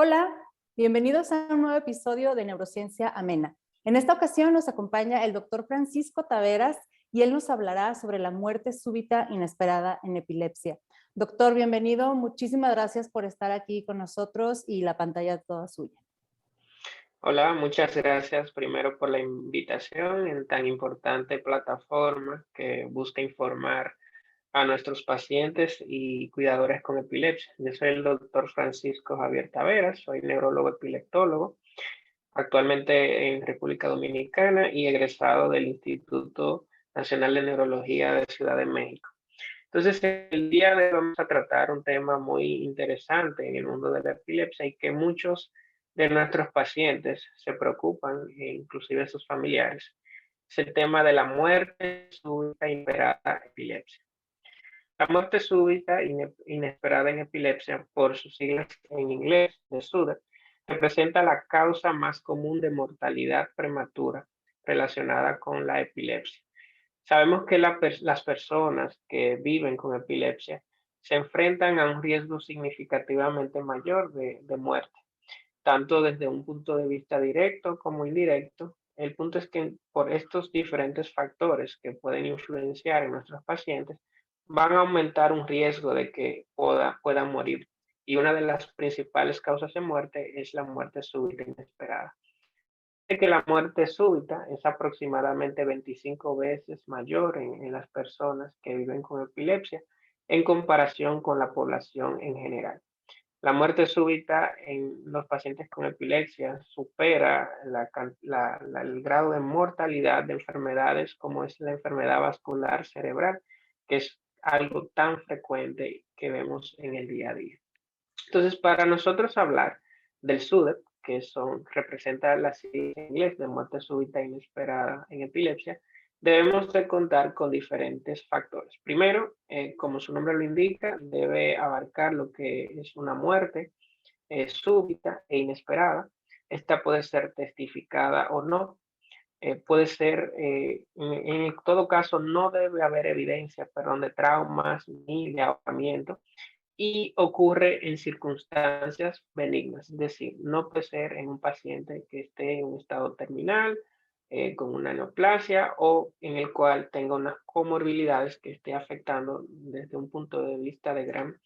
Hola, bienvenidos a un nuevo episodio de Neurociencia Amena. En esta ocasión nos acompaña el doctor Francisco Taveras y él nos hablará sobre la muerte súbita inesperada en epilepsia. Doctor, bienvenido. Muchísimas gracias por estar aquí con nosotros y la pantalla es toda suya. Hola, muchas gracias primero por la invitación en tan importante plataforma que busca informar a nuestros pacientes y cuidadores con epilepsia. Yo soy el doctor Francisco Javier Taveras, soy neurólogo epileptólogo, actualmente en República Dominicana y egresado del Instituto Nacional de Neurología de Ciudad de México. Entonces, el día de hoy vamos a tratar un tema muy interesante en el mundo de la epilepsia y que muchos de nuestros pacientes se preocupan, e inclusive sus familiares. Es el tema de la muerte súbita inesperada en epilepsia. La muerte súbita inesperada en epilepsia, por sus siglas en inglés de SUDEP, representa la causa más común de mortalidad prematura relacionada con la epilepsia. Sabemos que las personas que viven con epilepsia se enfrentan a un riesgo significativamente mayor de muerte, tanto desde un punto de vista directo como indirecto. El punto es que por estos diferentes factores que pueden influenciar en nuestros pacientes, van a aumentar un riesgo de que puedan morir. Y una de las principales causas de muerte es la muerte súbita inesperada. Que la muerte súbita es aproximadamente 25 veces mayor en las personas que viven con epilepsia en comparación con la población en general. La muerte súbita en los pacientes con epilepsia supera el grado de mortalidad de enfermedades como es la enfermedad vascular cerebral, que es algo tan frecuente que vemos en el día a día. Entonces, para nosotros hablar del SUDEP, que representa la sigla en inglés de muerte súbita inesperada en epilepsia, debemos de contar con diferentes factores. Primero, como su nombre lo indica, debe abarcar lo que es una muerte súbita e inesperada. Esta puede ser testificada o no. Puede ser, en todo caso, no debe haber evidencia, perdón, de traumas ni de ahogamiento y ocurre en circunstancias benignas, es decir, no puede ser en un paciente que esté en un estado terminal, con una neoplasia o en el cual tenga unas comorbilidades que esté afectando desde un punto de vista de gran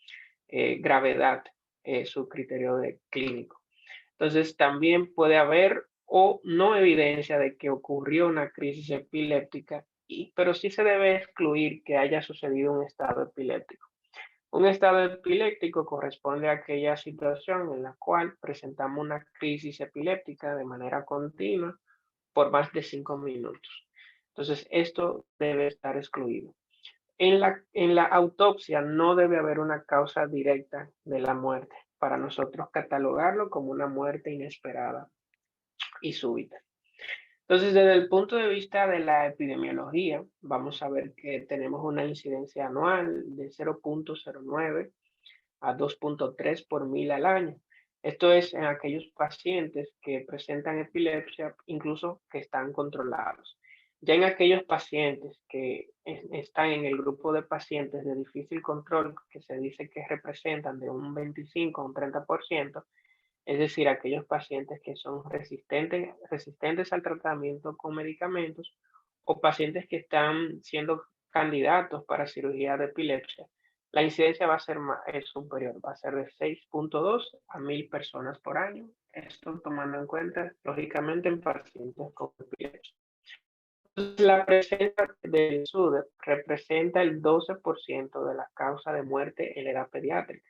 gravedad su criterio de clínico. Entonces, también puede haber o no evidencia de que ocurrió una crisis epiléptica, pero sí se debe excluir que haya sucedido un estado epiléptico. Un estado epiléptico corresponde a aquella situación en la cual presentamos una crisis epiléptica de manera continua por más de 5 minutos. Entonces, esto debe estar excluido. En la autopsia no debe haber una causa directa de la muerte para nosotros catalogarlo como una muerte inesperada y súbita. Entonces, desde el punto de vista de la epidemiología, vamos a ver que tenemos una incidencia anual de 0.09 a 2.3 por mil al año. Esto es en aquellos pacientes que presentan epilepsia, incluso que están controlados. Ya en aquellos pacientes que están en el grupo de pacientes de difícil control, que se dice que representan de un 25 a un 30%, es decir, aquellos pacientes que son resistentes al tratamiento con medicamentos o pacientes que están siendo candidatos para cirugía de epilepsia, la incidencia va a ser superior, va a ser de 6.2 a 1000 personas por año. Esto tomando en cuenta, lógicamente, en pacientes con epilepsia. La presencia del SUDEP representa el 12% de la causa de muerte en la edad pediátrica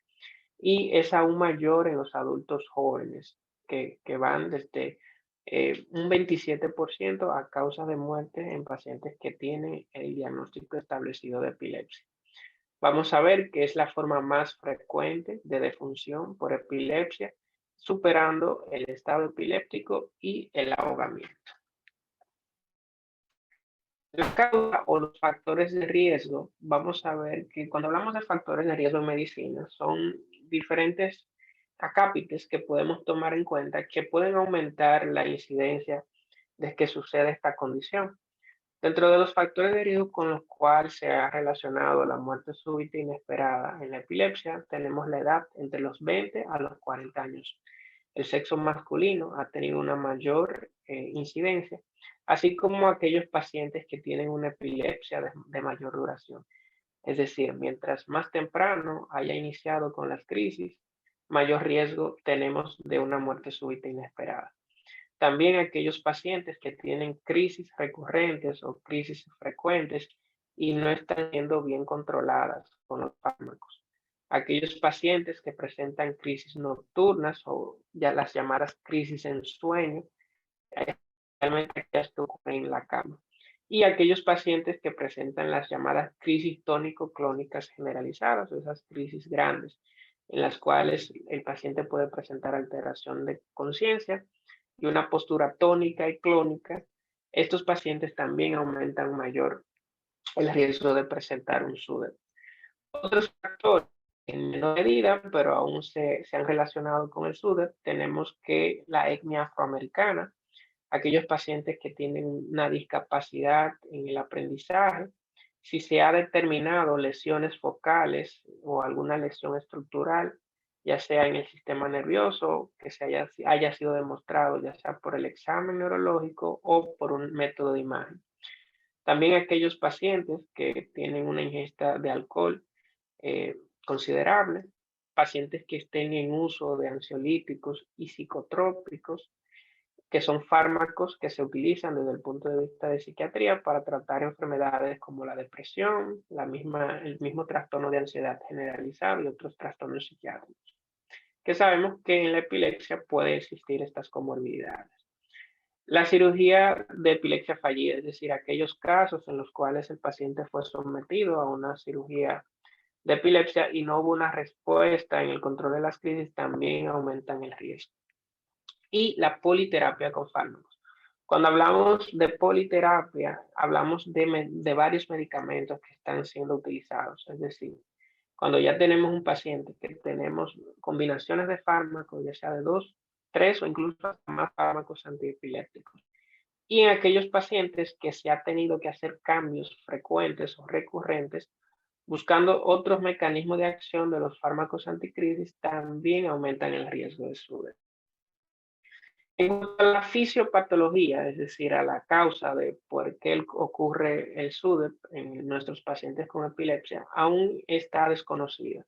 y es aún mayor en los adultos jóvenes, que van desde un 27% a causa de muerte en pacientes que tienen el diagnóstico establecido de epilepsia. Vamos a ver que es la forma más frecuente de defunción por epilepsia, superando el estado epiléptico y el ahogamiento. La causa o los factores de riesgo, vamos a ver que cuando hablamos de factores de riesgo en medicina, son diferentes acápites que podemos tomar en cuenta que pueden aumentar la incidencia de que suceda esta condición. Dentro de los factores de riesgo con los cuales se ha relacionado la muerte súbita inesperada en la epilepsia, tenemos la edad entre los 20 a los 40 años. el sexo masculino ha tenido una mayor incidencia, así como aquellos pacientes que tienen una epilepsia de mayor duración. Es decir, mientras más temprano haya iniciado con las crisis, mayor riesgo tenemos de una muerte súbita inesperada. También aquellos pacientes que tienen crisis recurrentes o crisis frecuentes y no están siendo bien controladas con los fármacos. Aquellos pacientes que presentan crisis nocturnas o ya las llamadas crisis en sueño, realmente aquellas que ocurren en la cama. Y aquellos pacientes que presentan las llamadas crisis tónico-clónicas generalizadas, esas crisis grandes, en las cuales el paciente puede presentar alteración de conciencia y una postura tónica y clónica. Estos pacientes también aumentan mayor el riesgo de presentar un SUDEP. Otros factores, en menor medida, pero aún se han relacionado con el SUDEP, tenemos que la etnia afroamericana, aquellos pacientes que tienen una discapacidad en el aprendizaje, si se ha determinado lesiones focales o alguna lesión estructural, ya sea en el sistema nervioso, que haya sido demostrado ya sea por el examen neurológico o por un método de imagen. También aquellos pacientes que tienen una ingesta de alcohol considerable, pacientes que estén en uso de ansiolíticos y psicotrópicos, que son fármacos que se utilizan desde el punto de vista de psiquiatría para tratar enfermedades como la depresión, el mismo trastorno de ansiedad generalizado y otros trastornos psiquiátricos, que sabemos que en la epilepsia puede existir estas comorbilidades. La cirugía de epilepsia fallida, es decir, aquellos casos en los cuales el paciente fue sometido a una cirugía de epilepsia y no hubo una respuesta en el control de las crisis, también aumentan el riesgo. Y la politerapia con fármacos. Cuando hablamos de politerapia, hablamos de varios medicamentos que están siendo utilizados. Es decir, cuando ya tenemos un paciente que tenemos combinaciones de fármacos, ya sea de 2, 3 o incluso hasta más fármacos antiepilépticos. Y en aquellos pacientes que se ha tenido que hacer cambios frecuentes o recurrentes, buscando otros mecanismos de acción de los fármacos anticrisis, también aumentan el riesgo de SUDEP. En cuanto a la fisiopatología, es decir, a la causa de por qué ocurre el SUDEP en nuestros pacientes con epilepsia, aún está desconocida.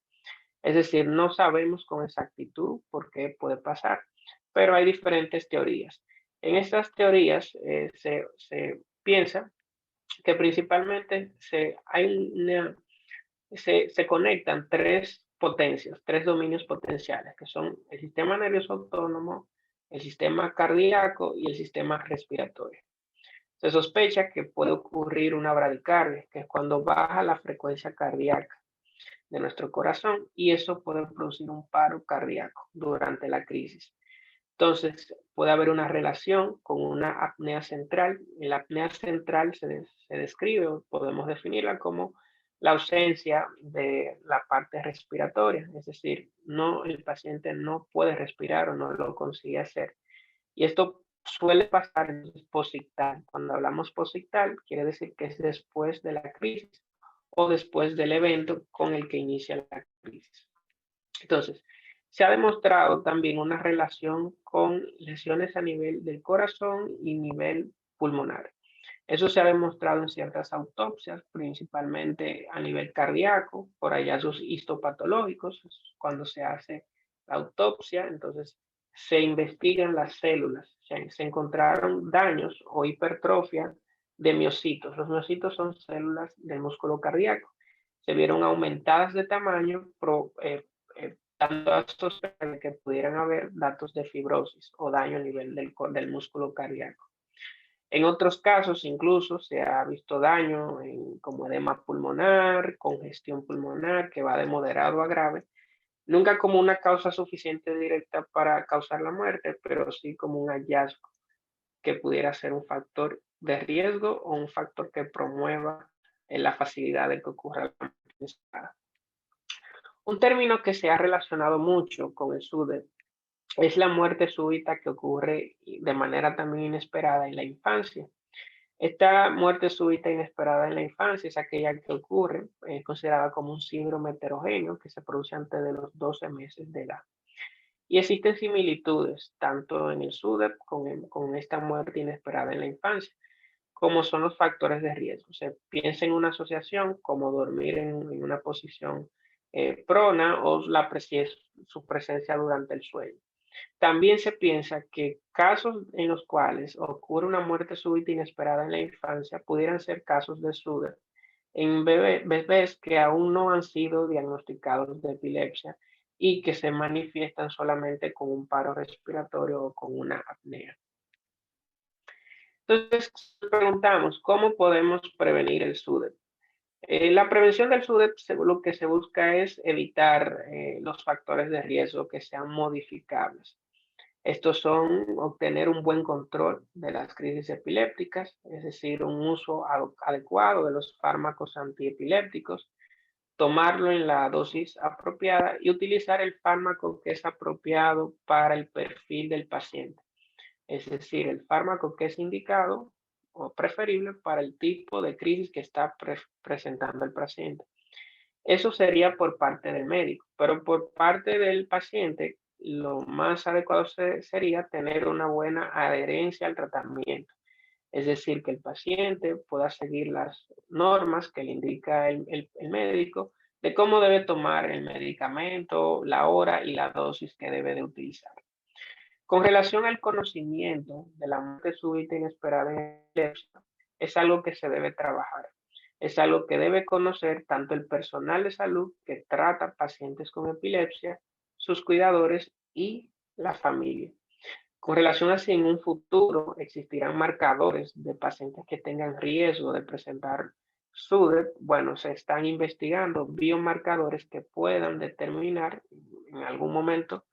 Es decir, no sabemos con exactitud por qué puede pasar, pero hay diferentes teorías. En estas teorías se piensa que principalmente se conectan tres potencias, tres dominios potenciales, que son el sistema nervioso autónomo, el sistema cardíaco y el sistema respiratorio. Se sospecha que puede ocurrir una bradicardia, que es cuando baja la frecuencia cardíaca de nuestro corazón y eso puede producir un paro cardíaco durante la crisis. Entonces, puede haber una relación con una apnea central. La apnea central se describe, o podemos definirla como la ausencia de la parte respiratoria, es decir, el paciente no puede respirar o no lo consigue hacer. Y esto suele pasar en posictal. Cuando hablamos posictal, quiere decir que es después de la crisis o después del evento con el que inicia la crisis. Entonces, se ha demostrado también una relación con lesiones a nivel del corazón y nivel pulmonar. Eso se ha demostrado en ciertas autopsias, principalmente a nivel cardíaco, por hallazgos histopatológicos. Cuando se hace la autopsia, entonces se investigan las células. Se encontraron daños o hipertrofia de miocitos. Los miocitos son células del músculo cardíaco. Se vieron aumentadas de tamaño, dando datos de que pudieran haber datos de fibrosis o daño a nivel del músculo cardíaco. En otros casos, incluso se ha visto daño como edema pulmonar, congestión pulmonar, que va de moderado a grave, nunca como una causa suficiente directa para causar la muerte, pero sí como un hallazgo que pudiera ser un factor de riesgo o un factor que promueva la facilidad de que ocurra la muerte. Un término que se ha relacionado mucho con el SUDEP es la muerte súbita que ocurre de manera también inesperada en la infancia. Esta muerte súbita inesperada en la infancia es aquella que ocurre, considerada como un síndrome heterogéneo que se produce antes de los 12 meses de edad. Y existen similitudes tanto en el SUDEP con esta muerte inesperada en la infancia, como son los factores de riesgo. Se piensa en una asociación como dormir en una posición prona o su presencia durante el sueño. También se piensa que casos en los cuales ocurre una muerte súbita inesperada en la infancia pudieran ser casos de SUDEP en bebés que aún no han sido diagnosticados de epilepsia y que se manifiestan solamente con un paro respiratorio o con una apnea. Entonces, preguntamos, ¿cómo podemos prevenir el SUDEP? La prevención del SUDEP, lo que se busca es evitar los factores de riesgo que sean modificables. Estos son obtener un buen control de las crisis epilépticas, es decir, un uso adecuado de los fármacos antiepilépticos, tomarlo en la dosis apropiada y utilizar el fármaco que es apropiado para el perfil del paciente. Es decir, el fármaco que es indicado o preferible para el tipo de crisis que está presentando el paciente. Eso sería por parte del médico, pero por parte del paciente, lo más adecuado sería tener una buena adherencia al tratamiento. Es decir, que el paciente pueda seguir las normas que le indica el médico de cómo debe tomar el medicamento, la hora y la dosis que debe de utilizar. Con relación al conocimiento de la muerte súbita inesperada en epilepsia, es algo que se debe trabajar. Es algo que debe conocer tanto el personal de salud que trata pacientes con epilepsia, sus cuidadores y la familia. Con relación a si en un futuro existirán marcadores de pacientes que tengan riesgo de presentar SUDEP, bueno, se están investigando biomarcadores que puedan determinar en algún momento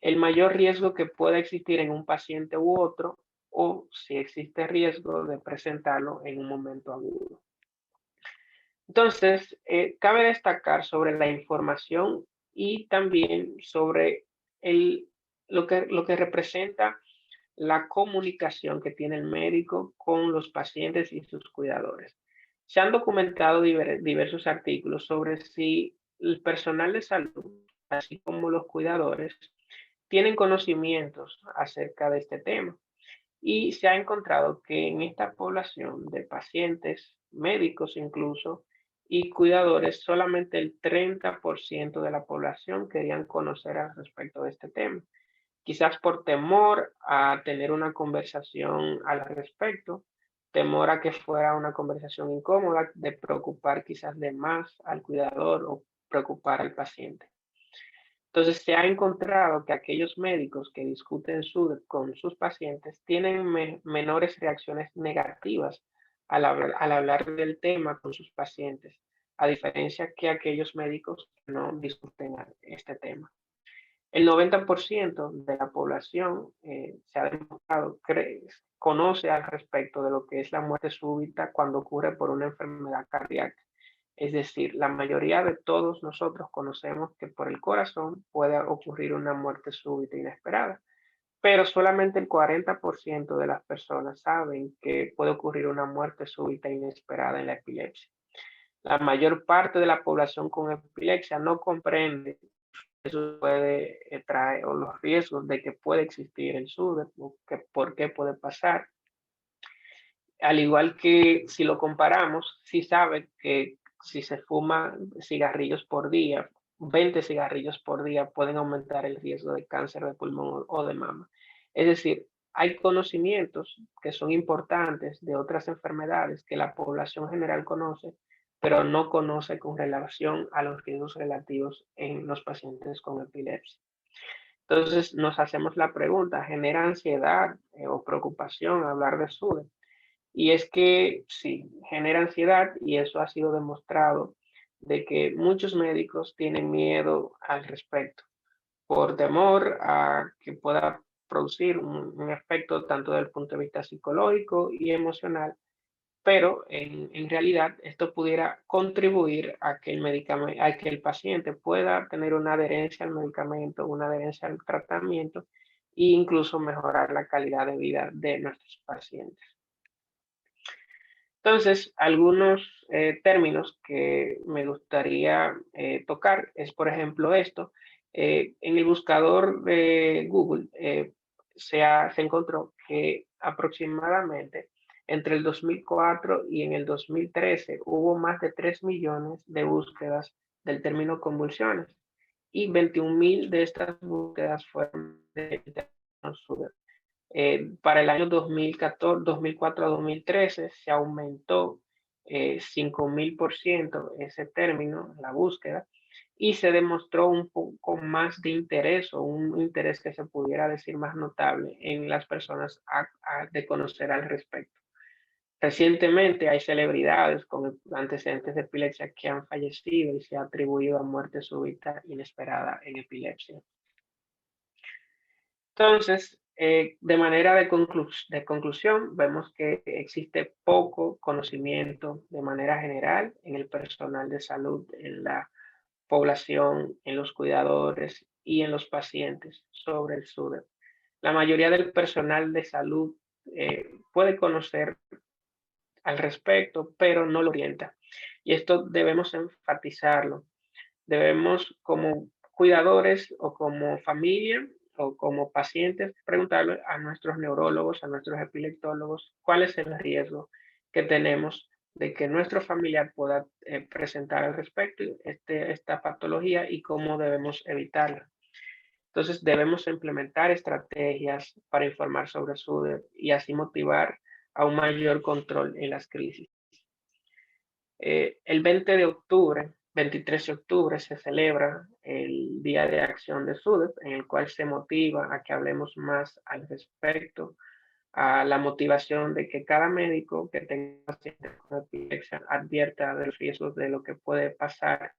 el mayor riesgo que pueda existir en un paciente u otro o si existe riesgo de presentarlo en un momento agudo. Entonces, cabe destacar sobre la información y también sobre lo que representa la comunicación que tiene el médico con los pacientes y sus cuidadores. Se han documentado diversos artículos sobre si el personal de salud, así como los cuidadores, tienen conocimientos acerca de este tema. Y se ha encontrado que en esta población de pacientes, médicos incluso, y cuidadores, solamente el 30% de la población querían conocer al respecto de este tema. Quizás por temor a tener una conversación al respecto, temor a que fuera una conversación incómoda, de preocupar quizás de más al cuidador o preocupar al paciente. Entonces, se ha encontrado que aquellos médicos que discuten con sus pacientes tienen menores reacciones negativas al hablar del tema con sus pacientes, a diferencia que aquellos médicos que no discuten este tema. El 90% de la población se ha demostrado, conoce al respecto de lo que es la muerte súbita cuando ocurre por una enfermedad cardíaca. Es decir, la mayoría de todos nosotros conocemos que por el corazón puede ocurrir una muerte súbita inesperada, pero solamente el 40% de las personas saben que puede ocurrir una muerte súbita inesperada en la epilepsia. La mayor parte de la población con epilepsia no comprende eso puede traer o los riesgos de que puede existir el SUDEP o que por qué puede pasar. Al igual que si lo comparamos, si sabe que si se fuma cigarrillos por día, 20 cigarrillos por día pueden aumentar el riesgo de cáncer de pulmón o de mama. Es decir, hay conocimientos que son importantes de otras enfermedades que la población general conoce, pero no conoce con relación a los riesgos relativos en los pacientes con epilepsia. Entonces nos hacemos la pregunta, ¿genera ansiedad o preocupación hablar de SUDEP? Y es que sí, genera ansiedad y eso ha sido demostrado de que muchos médicos tienen miedo al respecto por temor a que pueda producir un efecto tanto desde el punto de vista psicológico y emocional, pero en realidad esto pudiera contribuir a que a que el paciente pueda tener una adherencia al medicamento, una adherencia al tratamiento e incluso mejorar la calidad de vida de nuestros pacientes. Entonces, algunos términos que me gustaría tocar es, por ejemplo, esto, En el buscador de Google se encontró que aproximadamente entre el 2004 y en el 2013 hubo más de 3 millones de búsquedas del término convulsiones y 21.000 de estas búsquedas fueron de término SUDEP. Para el año 2014, 2004 a 2013 se aumentó 5.000% ese término, la búsqueda, y se demostró un poco más de interés o un interés que se pudiera decir más notable en las personas de conocer al respecto. Recientemente hay celebridades con antecedentes de epilepsia que han fallecido y se ha atribuido a muerte súbita inesperada en epilepsia. Entonces, de manera de conclusión, vemos que existe poco conocimiento de manera general en el personal de salud, en la población, en los cuidadores y en los pacientes sobre el SUDEP. La mayoría del personal de salud puede conocer al respecto, pero no lo orienta. Y esto debemos enfatizarlo. Debemos, como cuidadores o como familia o como pacientes, preguntarle a nuestros neurólogos, a nuestros epileptólogos, cuál es el riesgo que tenemos de que nuestro familiar pueda presentar al respecto esta patología y cómo debemos evitarla. Entonces, debemos implementar estrategias para informar sobre SUDEP y así motivar a un mayor control en las crisis. El 20 de octubre, 23 de octubre, se celebra el Día de Acción de SUDEP, en el cual se motiva a que hablemos más al respecto, a la motivación de que cada médico que tenga pacientes con epilepsia advierta de los riesgos de lo que puede pasar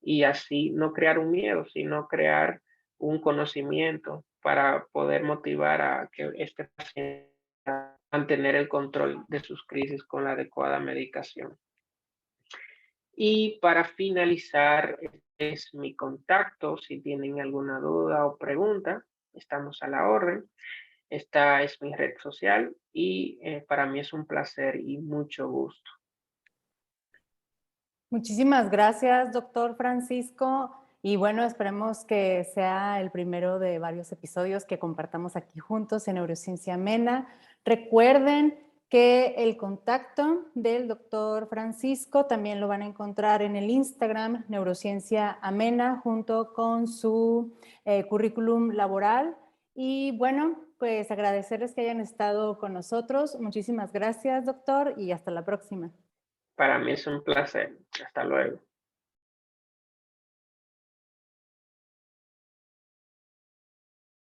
y así no crear un miedo, sino crear un conocimiento para poder motivar a que este paciente mantener el control de sus crisis con la adecuada medicación. Y para finalizar, este es mi contacto. Si tienen alguna duda o pregunta, estamos a la orden. Esta es mi red social y para mí es un placer y mucho gusto. Muchísimas gracias, doctor Francisco. Y bueno, esperemos que sea el primero de varios episodios que compartamos aquí juntos en Neurociencia Amena. Recuerden que el contacto del doctor Francisco también lo van a encontrar en el Instagram Neurociencia Amena junto con su currículum laboral. Y bueno, pues agradecerles que hayan estado con nosotros. Muchísimas gracias, doctor, y hasta la próxima. Para mí es un placer. Hasta luego.